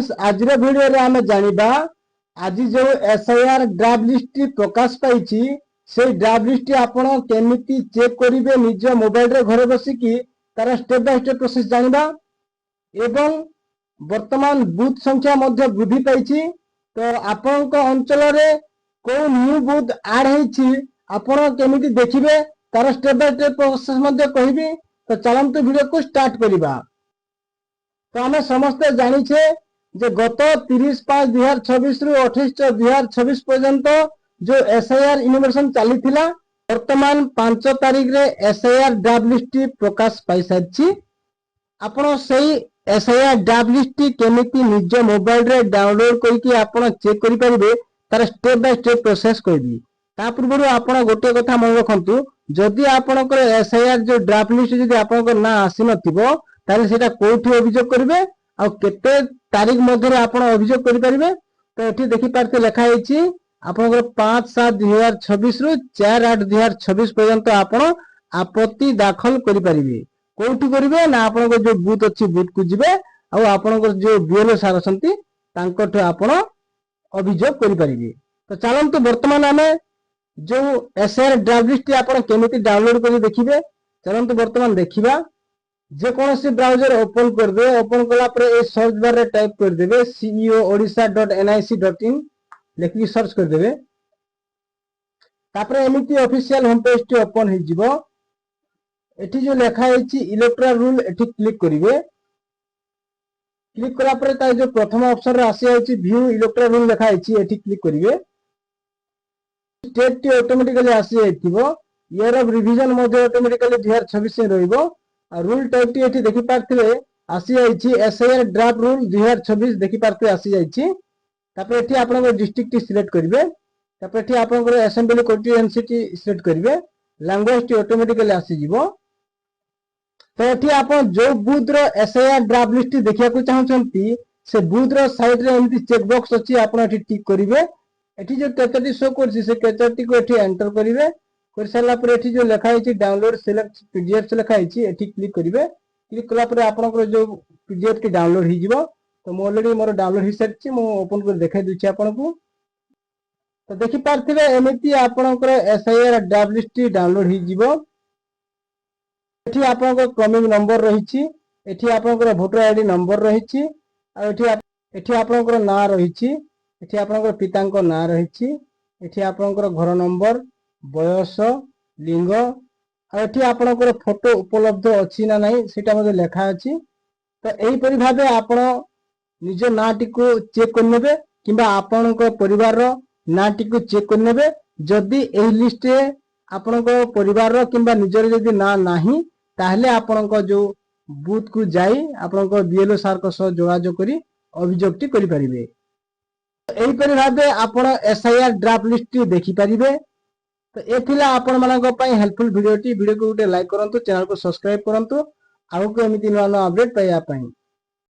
Friends आज video रे आमे जानिबा आज जो एसआईआर ड्राफ्ट लिस्ट प्रकाश पाई से ड्राफ्ट लिस्ट आपण केमिति चेक करिवे निज मोबाइल रे घर बसिकी तार स्टेप बाय स्टेप प्रोसेस जानिबा एवं वर्तमान बूथ संख्या मध्ये वृद्धि पाई तो आपण अंचल रे को न्यू बूथ ऐड होईछि आपण केमिति देखिबे तार स्टेप बाय स्टेप प्रोसेस मध्ये कहिबी। तो चलंतु वीडियो को स्टार्ट करिबा। तो आम समस्त जानी छे जे गत 30/5/2026 रु 28/2026 पर्यंत जो एसआईआर इनोवेशन चली थिला वर्तमान 5 तारीख रे एसआईआर ड्राफ्ट लिस्ट प्रकाश पाई साछि। आपण सेही एसआईआर ड्राफ्ट लिस्ट केमिति निज मोबाइल रे डाउनलोड करके आपण चेक करि परिबे तार स्टेप बाय स्टेप प्रोसेस कहबी। ता पूर्व आपण गोटे कथा मन रखंतु जदि आपनकर एसआईआर जो ड्राफ्ट लिस्ट जदि आपनकर ना आसी नथिबो ताले सेटा कोठी अभियोग करिवे आ केते तारीख मध्ये आपण अभियोग करि परिबे। तो एठी देखि पारते लिखा हेछि आपनकर 5/7/2026 रु 4/8/2026 पर्यंत आपण आपत्ति दाखल करि परिबे। कोठी करिवे ना आपनकर जो बूथ अछि बूथ को जिवे आ आपनकर जो बीएलओ सार असंती तांकठ आपण अभियोग करि परिबे। तो चलंतु वर्तमान हमें जो एसआईआर ड्राफ्ट लिस्ट आपण केमिति डाउनलोड करि देखिबे। चलंतु वर्तमान देखिबा। जे कोनोसी ब्राउजर ओपन कर दे ओपन कला पर ए सर्च बार रे टाइप कर देबे ceoodisha.nic.in लेखि सर्च कर देबे। तापर एमिति ऑफिशियल होम पेज टी ओपन हे जिवो। एठी जो लेखा हेछि इलेक्टोरल रूल एठी क्लिक करिवे। क्लिक कला पर ता जो प्रथम ऑप्शन रे आसी हेछि व्यू इलेक्टोरल रूल लेखा हेछि एठी क्लिक करिवे। स्टेट टी ऑटोमेटिकली आसी जाइथिबो। ईयर ऑफ रिवीजन मध्ये ऑटोमेटिकली 2026 से रहइबो। रूल टाइप टी एठी देखि पारथिबे आसी जाइछि एसआईआर ड्राफ्ट रूल 2026 देखि पारथिबे आसी जाइछि। तापर एठी आपन डिस्ट्रिक्ट टी सिलेक्ट करिवे। तापर एठी आपन असेंबली कॉन्स्टिट्यूएंसी सिलेक्ट करिवे। लैंग्वेज टी ऑटोमेटिकली आसी जिवो। तो एठी आपन जो बूथ रो एसआईआर ड्राफ्ट लिस्ट देखिया को चाहछंती से बूथ रो साइड रे एमती चेक बॉक्स अछि आपन एठी टिक करिवे। एठी जो कैचरटी शो करछि से कैचरटी को एठी एंटर करिवे। कर साला पर एठी जो लिखा है डाउनलोड सिलेक्ट पीडीएफ से लिखा है एठी क्लिक करिवे। क्लिक कला पर आपनकर जो पीडीएफ की डाउनलोड ही जिवो। तो मो ऑलरेडी मोर डाउनलोड ही सच्ची मो ओपन कर देखाइ दुछि आपनको। तो देखि पारथिबे एमिति आपनकर एसआईआर ड्राफ्ट लिस्ट डाउनलोड ही जिवो। एठी आपनकर क्रमिक नंबर रहिछि। एठी आपनकर वोटर आईडी नंबर रहिछि। आ एठी आपनकर नाम रहिछि। एठी आपनकर पितांको नाम रहिछि। एठी आपनकर घर नंबर बयस लिंग एठी आपनकर फोटो उपलब्ध अछि ना नहीं सेटा मध्ये लेखा अछि। तो एही परि भाबे आपण निज नाटी को चेक करनेबे किबा आपनकर परिवार रो नाटी को चेक करनेबे। जदि एही लिस्ट रे आपनकर परिवार रो किबा निजर जदि ना नाही ताहले आपनकर जो बूथ को जाई आपनकर बीएलओ सार को सह जोगाजोग करी अभियोगटी करि परिबे। एही परि भाबे आपण एसआईआर ड्राफ्ट लिस्ट देखि परिबे। तो ए थिला आपण मानक पई हेल्पफुल वीडियो को गोटे लाइक करंतु चैनल को सब्सक्राइब करंतु आगो को एमिति नवा अपडेट पाइया पई।